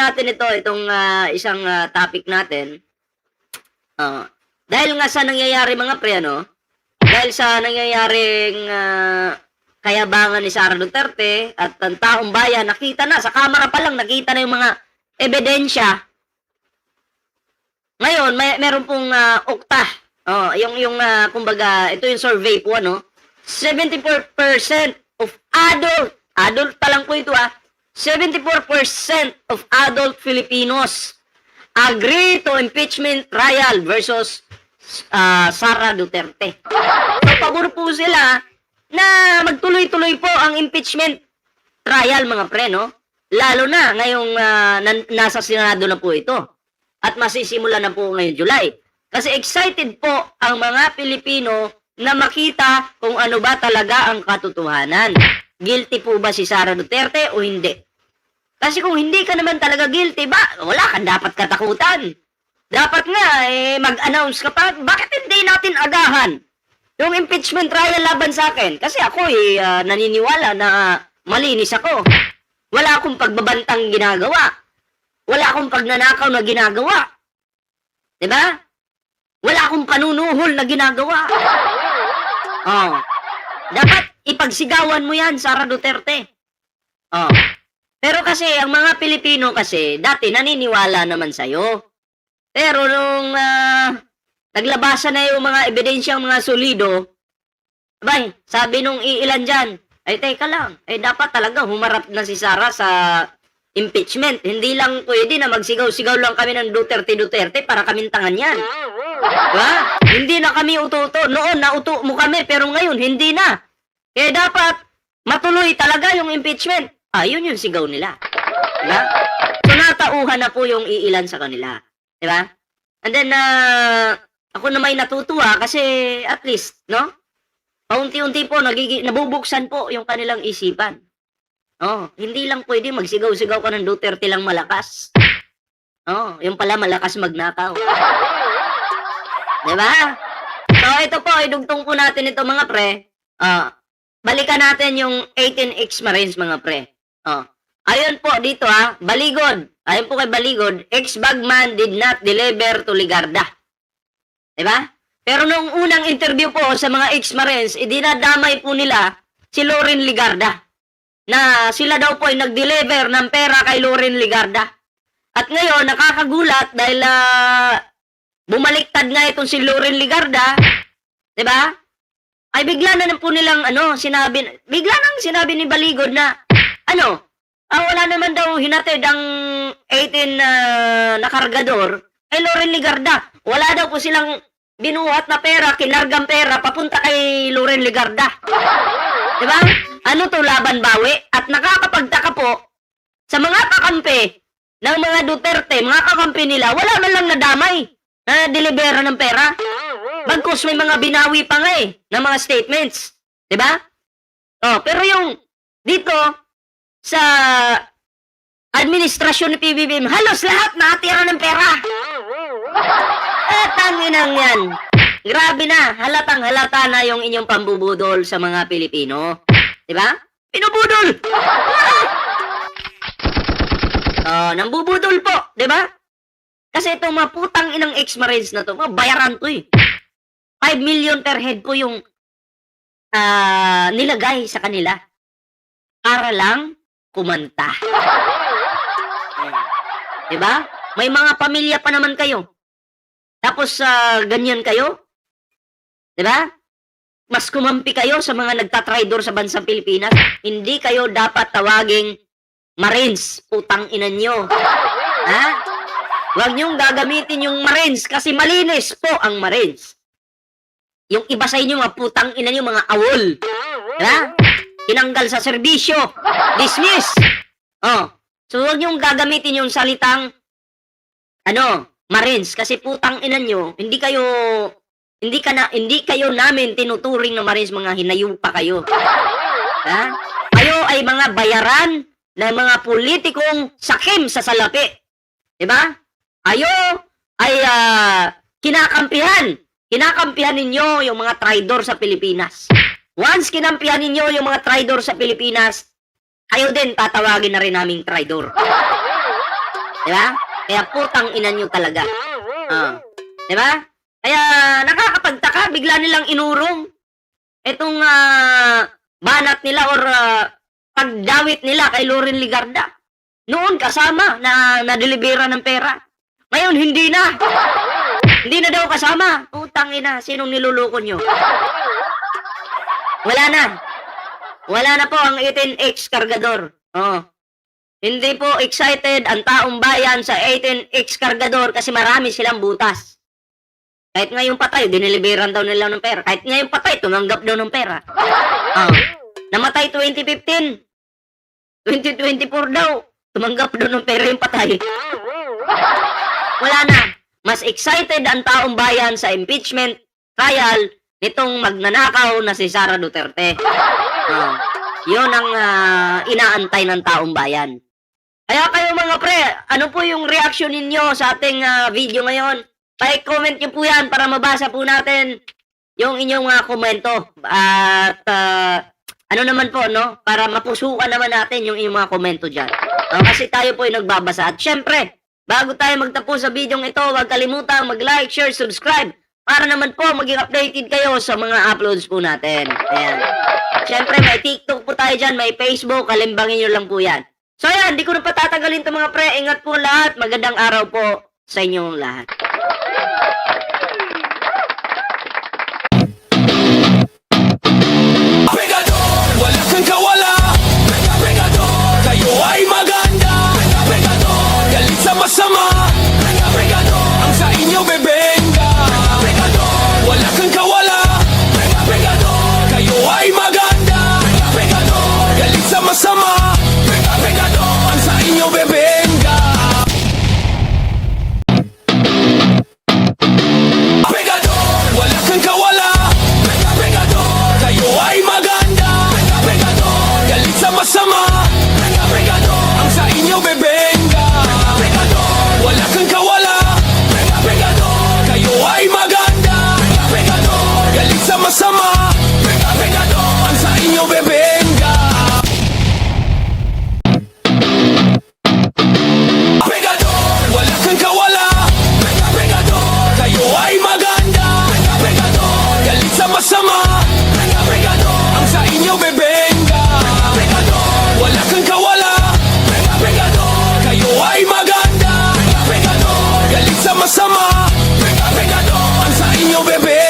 natin itong isang topic natin. Dahil nga sa nangyayari mga pre, dahil sa nangyayaring kayabangan ni Sara Duterte at ang taong bayan, nakita na, sa kamera pa lang, nakita na yung mga ebidensya. Ngayon, meron pong ukta. Kumbaga, ito yung survey po, 74% of adult pa lang po ito, 74% of adult Filipinos agree to impeachment trial versus Sara Duterte. So, pabor po sila na magtuloy-tuloy po ang impeachment trial, mga pre, Lalo na ngayong nasa Senado na po ito. At masisimula na po ngayong July. Kasi excited po ang mga Pilipino na makita kung ano ba talaga ang katotohanan. Guilty po ba si Sara Duterte o hindi? Kasi kung hindi ka naman talaga guilty ba, wala kang dapat katakutan. Dapat nga, mag-announce ka pa. Bakit hindi natin agahan yung impeachment trial laban sa akin? Kasi ako naniniwala na malinis ako. Wala akong pagbabantang ginagawa. Wala akong pagnanakaw na ginagawa. Diba? Wala akong panunuhol na ginagawa. Dapat ipagsigawan mo yan, Sara Duterte. Pero kasi, ang mga Pilipino kasi, dati naniniwala naman sa'yo. Pero nung naglabasan na yung mga ebidensyang mga solido, abay, sabi nung iilan dyan, ay teka lang, dapat talaga humarap na si Sara sa impeachment. Hindi lang pwede na magsigaw-sigaw lang kami ng Duterte para kaming tangan yan. Diba? Hindi na kami uto-uto. Noon, nauto mo kami, pero ngayon, hindi na. Kaya dapat matuloy talaga yung impeachment. Yun yung sigaw nila. Diba? So, natauhan na po yung iilan sa kanila. Diba? And then, ako na may natutuwa kasi at least, paunti-unti po, nabubuksan po yung kanilang isipan. Hindi lang pwede magsigaw-sigaw ka ng Duterte lang malakas. Yung pala malakas magnakaw. Diba? So, ito po, idugtong po natin ito mga pre. Balikan natin yung 18 ex-Marines mga pre. Ayun po dito Baligod. Ayun po kay Baligod, ex-bagman did not deliver to Ligarda. Diba? Pero nung unang interview po sa mga ex-Marines, dinadamay po nila si Loren Ligarda. Na sila daw po ay nag-deliver ng pera kay Loren Ligarda. At ngayon, nakakagulat dahil bumaliktad nga itong si Loren Ligarda, 'di ba? Ay bigla na po nilang bigla nang sinabi ni Baligod na wala naman daw hinatid ang 18 na kargador kay Loren Ligarda. Wala daw po silang binuhat na pera, kinargang pera papunta kay Loren Ligarda. 'Di ba? Ano to, laban bawi? At nakakapagtaka po sa mga kakampi ng mga Duterte, mga kakampi nila, wala man lang nadamay na delibera ng pera. Bagkus may mga binawi pa nga ng mga statements. Diba? Pero yung dito sa administrasyon ni PBBM, halos lahat natira ng pera. Tanginang yan. Grabe na, halatang-halata na yung inyong pambubudol sa mga Pilipino. Diba? Pinubudol! Nambubudol po, diba? Kasi itong mga putang inang ex-Marines na to, bayaran to 5 million per head po yung nilagay sa kanila para lang kumanta. Diba? May mga pamilya pa naman kayo. Tapos ganyan kayo. Diba? Mas kumampi kayo sa mga nagtatraidor sa bansang Pilipinas. Hindi kayo dapat tawaging Marines, putang ina nyo. Huwag nyong gagamitin yung Marines kasi malinis po ang Marines. Yung iba sa inyo, mga putang ina nyo, mga awol. Tinanggal sa serbisyo. Dismiss. So huwag nyong gagamitin yung salitang Marines kasi putang ina nyo, hindi kayo namin tinuturing na Marines, mga hinayupa kayo. Kayo ay mga bayaran ng mga politikong sakim sa salapi. Diba? Kayo ay kinakampihan ninyo yung mga traidor sa Pilipinas. Once kinampihan ninyo yung mga traidor sa Pilipinas, kayo din tatawagin na rin naming traidor. Di ba? Kaya putang ina nyo talaga. Di ba? Kaya nakakapagtaka, bigla nilang inurong itong banat nila or pagdawit nila kay Loren Legarda. Noon kasama na nadelibera ng pera. Ngayon hindi na. Hindi na daw kasama. Putang ina, sinong niluloko nyo? Wala na. Wala na po ang 18X Cargador. Hindi po excited ang taong bayan sa 18X Cargador kasi marami silang butas. Kahit ngayong patay, diniliberan daw nila ng pera. Kahit ngayong patay, tumanggap daw ng pera. Namatay 2015. 2024 daw. Tumanggap daw ng pera yung patay. Wala na. Mas excited ang taong bayan sa impeachment trial nitong magnanakaw na si Sara Duterte. Yun ang inaantay ng taong bayan. Kaya kayo mga pre, ano po yung reaction ninyo sa ating video ngayon? Pa-comment nyo po yan para mabasa po natin yung inyong komento. At ano naman po, no? Para mapusukan naman natin yung inyong mga komento dyan. Kasi tayo po ay nagbabasa. At syempre, bago tayo magtapos sa video ito, huwag kalimutang mag-like, share, subscribe para naman po maging updated kayo sa mga uploads po natin. Ayan. Syempre, may TikTok po tayo dyan, may Facebook, kalimbangin nyo lang po yan. So ayan, di ko na patatagalin ito mga pre. Ingat po lahat. Magandang araw po sa inyong lahat. Wala kang kawala. Kayo ay maganda. Galit sa masama. Ang sa inyo bebenga. Wala kang kawala. Kayo ay maganda. Galit sa masama. Ang sa inyo bebenga. Wala kang kawala. Kayo ay maganda. Galit sa masama. Ang sa inyo bebenga. Wala kang kawala. Kayo ay maganda. Galit sa masama. Ang sa inyo bebenga. Wala kang kawala. Kayo ay maganda. Galit sa masama. Ang sa inyo bebenga. Wala kang kawala. Kayo ay maganda. Galit sa masama. Ang sa inyo bebenga.